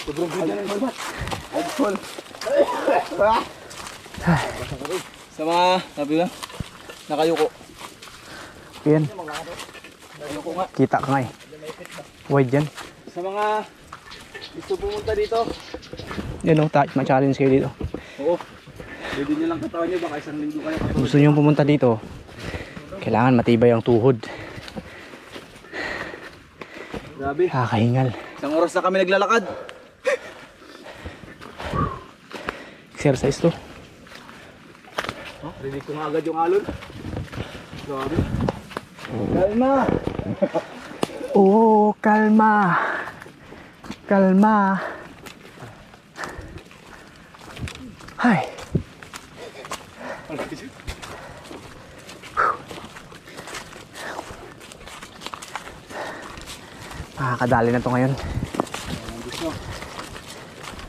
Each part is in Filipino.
Sobrang ganda ng balbat. Idol. Sa mga, sabi ba? Nakayuko. Yan. Nakayuko nga. Kita ka nga eh. Wide yan. Sa mga gusto pumunta dito. Yan o, ma-challenge kayo dito. Oo. Pwede nyo lang katawan nyo, baka isang linggo kayo katulad. Gusto nyo pumunta dito, kailangan matibay ang tuhod. Grabe. Kakahingal. Isang oras na kami naglalakad. Exercise to. Oh, rinig ko nga agad yung alon. Grabe. Kalma. Oh, kalma. Kalma. Hay. Makakadali na to ngayon.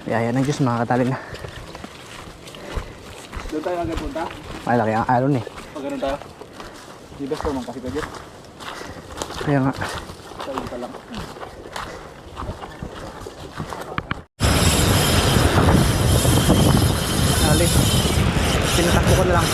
Yaya ng Diyos, makakadali na. Doon tayo agad punta. Malaki ang alon eh. Pag ganun tayo. Di ba so, kasi ka dyan? Kaya nga. Sabi ka lang. Dali. Pinatakbo ko na lang.